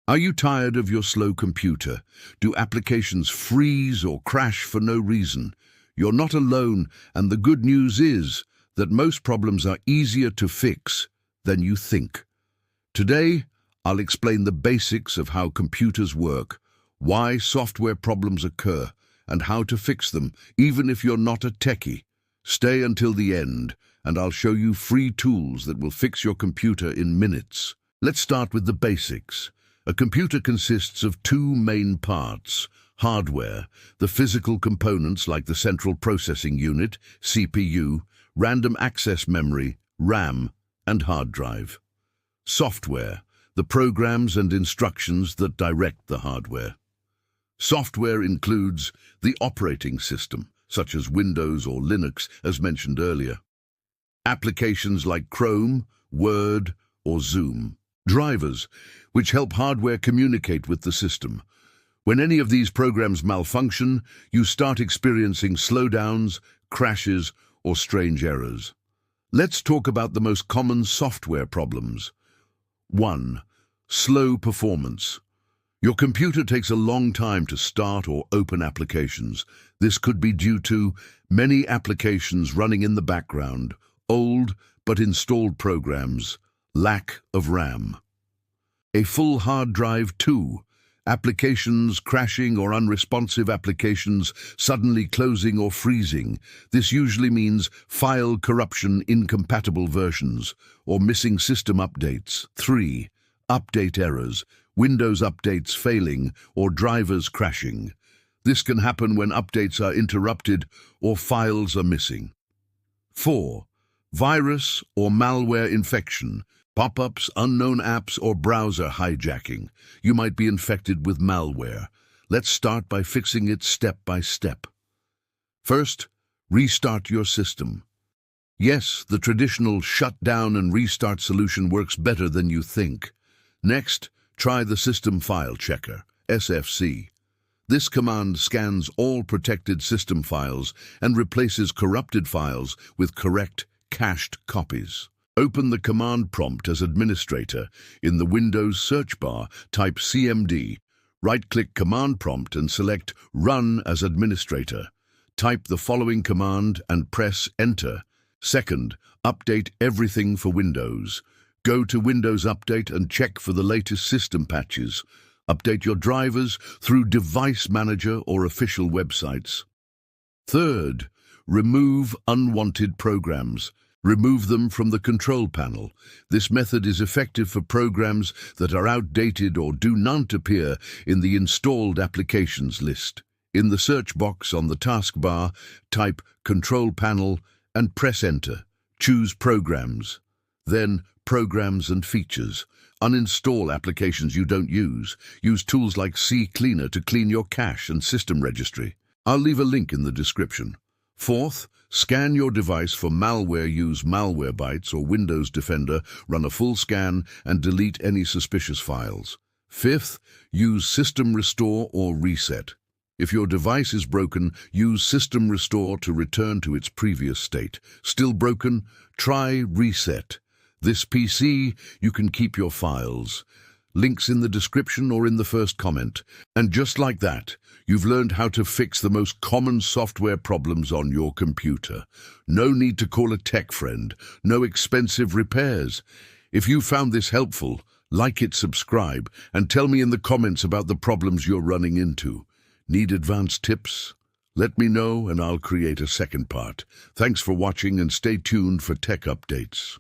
Are you tired of your slow computer? Do applications freeze or crash for no reason? You're not alone, and the good news is that most problems are easier to fix than you think. Today, I'll explain the basics of how computers work, why software problems occur, and how to fix them, even if you're not a techie. Stay until the end, and I'll show you free tools that will fix your computer in minutes. Let's start with the basics. A computer consists of two main parts: hardware, the physical components like the central processing unit, CPU, random access memory, RAM, and hard drive. Software, the programs and instructions that direct the hardware. Software includes the operating system, such as Windows or Linux, as mentioned earlier. Applications like Chrome, Word, or Zoom. Drivers, which help hardware communicate with the system. When any of these programs malfunction, you start experiencing slowdowns, crashes, or strange errors. Let's talk about the most common software problems. 1. Slow performance. Your computer takes a long time to start or open applications. This could be due to many applications running in the background, old but installed programs, lack of RAM. A full hard drive. 2. Applications crashing or unresponsive applications suddenly closing or freezing. This usually means file corruption, incompatible versions, or missing system updates. 3. Update errors. Windows updates failing or drivers crashing. This can happen when updates are interrupted or files are missing. 4. Virus or malware infection. Pop-ups, unknown apps, or browser hijacking. You might be infected with malware. Let's start by fixing it step by step. First, restart your system. Yes, the traditional shutdown and restart solution works better than you think. Next, try the System File Checker, SFC. This command scans all protected system files and replaces corrupted files with correct, cached copies. Open the command prompt as administrator. In the Windows search bar, type CMD. Right-click Command Prompt and select Run as administrator. Type the following command and press Enter. Second, update everything for Windows. Go to Windows Update and check for the latest system patches. Update your drivers through Device Manager or official websites. Third, remove unwanted programs. Remove them from the control panel. This method is effective for programs that are outdated or do not appear in the installed applications list. In the search box on the taskbar, type Control Panel and press Enter. Choose Programs. Then Programs and Features. Uninstall applications you don't use. Use tools like ccleaner to clean your cache and system registry. I'll leave a link in the description. Fourth, scan your device for malware. Use Malwarebytes or Windows Defender. Run a full scan and delete any suspicious files. Fifth, use System Restore or Reset. If your device is broken, use System Restore to return to its previous state. Still broken? Try Reset. This PC, you can keep your files. Links in the description or in the first comment. And just like that, you've learned how to fix the most common software problems on your computer. No need to call a tech friend. No expensive repairs. If you found this helpful, like it, subscribe, and tell me in the comments about the problems you're running into. Need advanced tips? Let me know and I'll create a second part. Thanks for watching and stay tuned for tech updates.